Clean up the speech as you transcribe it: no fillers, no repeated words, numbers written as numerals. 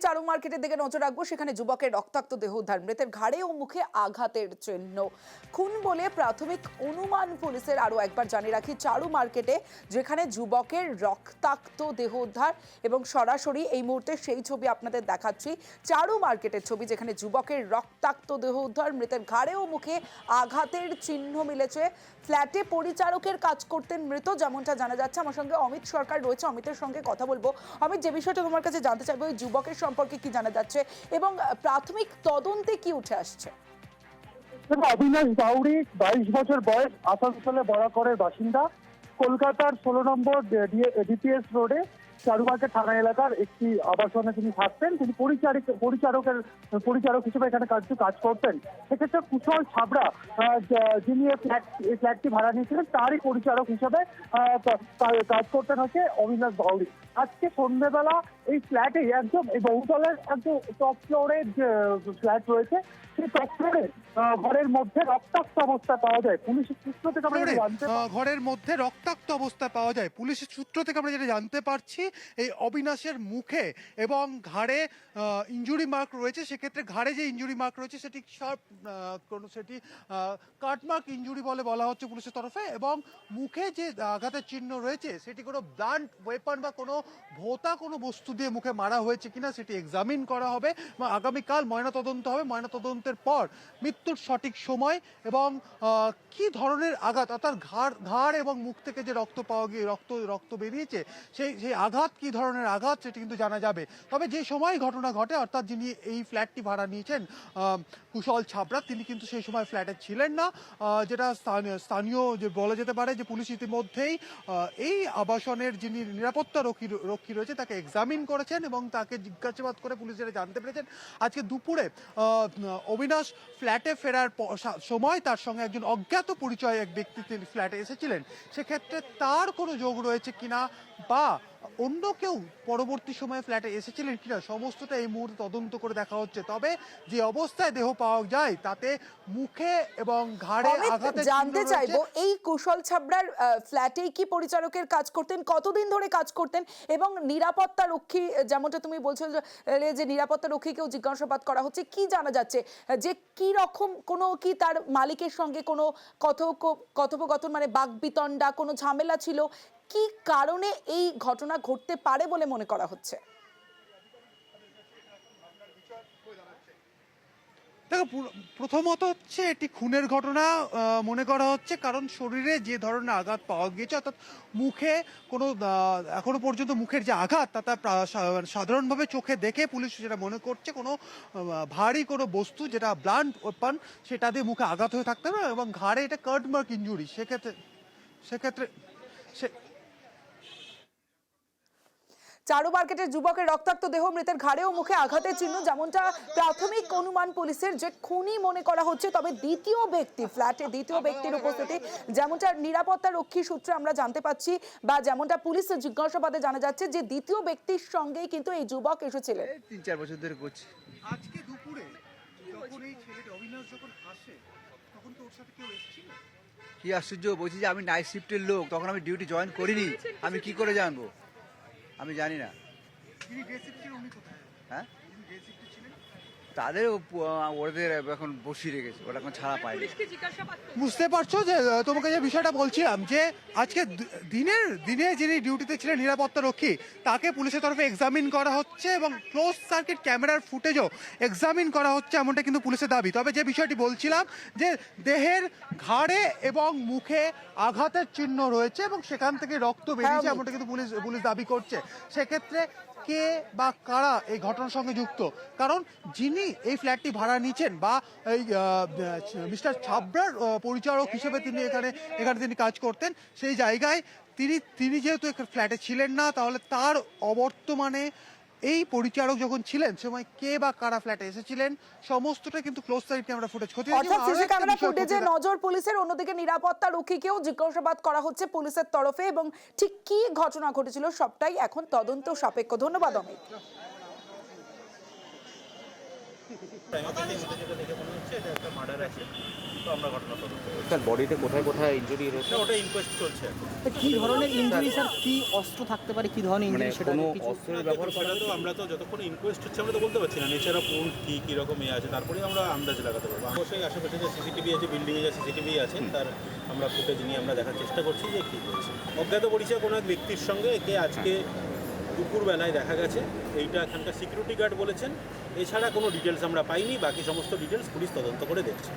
চারু মার্কেটের দিকে নজর রাখবো। সেখানে যুবকের রক্তাক্ত দেহ উদ্ধার, মৃতের ঘাড়ে ও মুখে আঘাতের চিহ্ন। খুন বলে প্রাথমিক অনুমান পুলিশের। আরো একবার জানিয়ে রাখি, চারু মার্কেটে যেখানে যুবকের রক্তাক্ত দেহ উদ্ধার এবং সরাসরি এই মুহূর্তে সেই ছবি আপনাদের দেখাচ্ছি। চারু মার্কেটের ছবি, যেখানে যুবকের রক্তাক্ত দেহ উদ্ধার, মৃতের ঘাড়ে ও মুখে আঘাতের চিহ্ন মিলেছে। ফ্ল্যাটে পরিচারকের কাজ করতেন মৃত, যেমনটা জানা যাচ্ছে। আমার সঙ্গে অমিত সরকার রয়েছে, অমিতের সঙ্গে কথা বলবো। অমিত, যে বিষয়টা তোমার কাছে জানতে চাইবো, ওই যুবকের সম্পর্কে কি জানা যাচ্ছে এবং প্রাথমিক তদন্তে কি উঠে আসছে? অবিনাশ বাউরি, 22 বছর বয়স, আসানসোলে বরাকরের বাসিন্দা। কলকাতার 16 নম্বর ডিপিএস রোডে চারুমার্কেট থানা এলাকার একটি আবাসনে তিনি থাকতেন। তিনি পরিচারক হিসেবে এখানে কাজ করতেন। সেক্ষেত্রে কুশল ছাবড়া, যিনি এই ফ্ল্যাটটি ভাড়া নিয়েছিলেন, তারই পরিচারক হিসেবে কাজ করতেন হচ্ছে অবিনাশ বাউরি। আজকে সন্ধ্যেবেলা এই ফ্ল্যাটে একদম এই বহুতলের একদম টপ ফ্লোরের যে ফ্ল্যাট রয়েছে, সেই টপ ফ্লোরে ঘরের মধ্যে রক্তাক্ত অবস্থা পাওয়া যায়। পুলিশের সূত্র থেকে আমরা জানতে ঘরের মধ্যে রক্তাক্ত অবস্থায় পাওয়া যায়। পুলিশের সূত্র থেকে আমরা যেটা জানতে পারছি, এই অবিনাশের মুখে এবং ঘাড়ে ইনজুরি মার্ক রয়েছে। সেক্ষেত্রে ঘাড়ে যে ইনজুরি মার্ক রয়েছে সেটি সেটি কাটমার্ক ইনজুরি বলে বলা হচ্ছে পুলিশের তরফে, এবং মুখে যে আঘাতের চিহ্ন রয়েছে সেটি কোনো ব্লান্ট ওয়েপন বা কোনো ভোঁতা কোনো বস্তু দিয়ে মুখে মারা হয়েছে কিনা সেটি এক্সামিন করা হবে এবং আগামীকাল ময়নাতদন্ত হবে। ময়নাতদন্তের পর মৃত্যুর সঠিক সময় এবং কি ধরনের আঘাত, অর্থাৎ ঘাড় এবং মুখ থেকে যে রক্ত পাওয়া গিয়ে রক্ত বেরিয়েছে, সেই আঘাত কি ধরনের আঘাত সেটি কিন্তু জানা যাবে। তবে যে সময় ঘটনা ঘটে, অর্থাৎ যিনি এই ফ্ল্যাটটি ভাড়া নিয়েছেন কুশল ছাবড়া, তিনি কিন্তু সেই সময় ফ্ল্যাটে ছিলেন না। যেটা স্থানীয় যে বলা যেতে পারে যে পুলিশ ইতিমধ্যেই এই আবাসনের যিনি নিরাপত্তা রক্ষী রয়েছে তাকে এক্সামিন করেছেন এবং তাকে জিজ্ঞাসাবাদ করে পুলিশ যেটা জানতে পেরেছেন, আজকে দুপুরে অবিনাশ ফ্ল্যাটে ফেরার সময় তার সঙ্গে একজন অজ্ঞাত পরিচয় এক ব্যক্তি তিনি ফ্ল্যাটে এসেছিলেন। সেক্ষেত্রে তার কোনো যোগ রয়েছে কিনা বা অন্য কেউ পরবর্তী সময়ে ফ্ল্যাটে এসেছিলেন কিনা, সমস্তটা এই মুহূর্তে তদন্ত করে দেখা হচ্ছে। তবে যে অবস্থায় দেহ পাওয়া যায় তাতে মুখে এবং ঘাড়ে আঘাতের জানতে চাইবো, এই কুশল ছাবড়ার ফ্ল্যাটেই কি পরিচারকের কাজ করতেন, কতদিন ধরে কাজ করতেন এবং নিরাপত্তা রক্ষী, যেমনটা তুমি বলছো যে নিরাপত্তা রক্ষীকেও জিজ্ঞাসাবাদ করা হচ্ছে, কি জানা যাচ্ছে যে কি রকম কোনো কি তার মালিকের সঙ্গে কোনো কথোপকথন, মানে বাকবিতণ্ডা, কোনো ঝামেলা ছিল, কি কারণে এই ঘটনা ঘটতে পারে বলে মনে করা হচ্ছে? দেখো, প্রথমত হচ্ছে এটি খুনের ঘটনা মনে করা হচ্ছে, কারণ শরীরে যে ধরনের আঘাত পাওয়া গিয়েছে, অর্থাৎ মুখে কোনো এখনো পর্যন্ত মুখের যে আঘাত তা সাধারণভাবে চোখে দেখে পুলিশ যেটা মনে করছে কোনো ভারী কোনো বস্তু, যেটা ব্লান্ট ওয়েপন, সেটা দিয়ে মুখে আঘাত হয়ে থাকতে হবে এবং ঘাড়ে এটা কাটমার্ক ইনজুরি। সেক্ষেত্রে চারু মার্কেটের যুবকের রক্তাক্ত দেহ, মৃতের ঘাড়ে ও মুখে আঘাতের চিহ্ন, যেমনটা প্রাথমিক অনুমান পুলিশের, যে খুনি মনে করা হচ্ছে। তবে দ্বিতীয় ব্যক্তি, ফ্ল্যাটে দ্বিতীয় ব্যক্তির উপস্থিতি, যেমনটা নিরাপত্তা রক্ষী সূত্রে আমরা জানতে পাচ্ছি বা যেমনটা পুলিশের জিজ্ঞাসাবাদে জানা যাচ্ছে, যে দ্বিতীয় ব্যক্তির সঙ্গেই কিন্তু এই যুবক এসেছিলেন। 3-4 বছর ধরে করছি। আজকে দুপুরে যখন এই ছেলেটা অবিনাশ যখন আসে, তখন তো ওর সাথে কেউ এসেছিল? কি আশ্চর্য, বলছি যে আমি নাইট শিফটের লোক, তখন আমি ডিউটি জয়েন করিনি, আমি কি করে জানবো? আমি জানি না। হ্যাঁ, তাদের ওদের এখন বসিয়ে রেখেছে, ওরা এখন ছাড়া পায়নি। বুঝতে পারছো যে তোমাকে যে বিষয়টা বলছিলাম, যে আজকে দিনে যিনি ডিউটিতে ছিলেন নিরাপত্তা রক্ষী, তাকে পুলিশের তরফে এক্সামিন করা হচ্ছে এবং ক্লোজ সার্কিট ক্যামেরার ফুটেজও এক্সামিন করা হচ্ছে, এমনটা কিন্তু পুলিশের দাবি। তবে যে বিষয়টি বলছিলাম, যে দেহের ঘাড়ে এবং মুখে আঘাতের চিহ্ন রয়েছে এবং সেখান থেকে রক্ত বেরিয়েছে, এমনটা কিন্তু পুলিশ দাবি করছে। সেক্ষেত্রে কে বা কারা এই ঘটনার সঙ্গে যুক্ত, কারণ যিনি এই ফ্ল্যাটটি ভাড়া নিচ্ছেন বা এই মিস্টার ছাবড়ার পরিচারক হিসেবে তিনি এখানে তিনি কাজ করতেন, সেই জায়গায় তিনি যেহেতু ফ্ল্যাটে ছিলেন না, তাহলে তার অবর্তমানে এই পরিচারক যখন ছিলেন সময় কে বা কারা ফ্ল্যাটে এসেছিলেন, সমস্তটা কিন্তু ক্লোজ সাইড ক্যামেরা ফুটেজ ফুটেজে নজর পুলিশের। অন্যদিকে নিরাপত্তা রক্ষীকেও জিজ্ঞাসাবাদ করা হচ্ছে পুলিশের তরফে এবং ঠিক কি ঘটনা ঘটেছিল সবটাই এখন তদন্ত সাপেক্ষ। ধন্যবাদ অমিত। প্রাইমারি যেটা দেখে মনে হচ্ছে এটা একটা মার্ডার আছে, তো আমরা ঘটনা তদন্ত করছি। স্যার বডিতে কোথায় কোথায় ইনজুরি রয়েছে? না, ওটা ইনকোয়েস্ট চলছে এখন। কি ধরনের ইনজুরি স্যার, কি অস্ত্র থাকতে পারে, কি ধরনের মানে ইনজুরি সেটা কোনো কিছু অস্ত্রের দেখুন, ব্যবহার করা সেটা তো আমরা তো যতক্ষণ ইনকোয়েস্ট হচ্ছে আমরা তো বলতে পারছি না নেচার অফ কোন কি রকম আছে, তারপরে আমরা আন্দাজ লাগাতে পারবো। অবশ্যই আশেপাশে যে সিসিটিভি আছে, বিল্ডিংয়ে যে সিসিটিভি আছে, তার আমরা ফুটেজ নিয়ে আমরা দেখার চেষ্টা করছি যে কী হয়েছে। অজ্ঞাত পরিচয় কোনো এক ব্যক্তির সঙ্গে একে আজকে দুপুরবেলায় দেখা গেছে, এইটা এখানকার সিকিউরিটি গার্ড বলেছেন। এছাড়া কোনো ডিটেলস আমরা পাইনি, বাকি সমস্ত ডিটেলস পুলিশ তদন্ত করে দেখছে।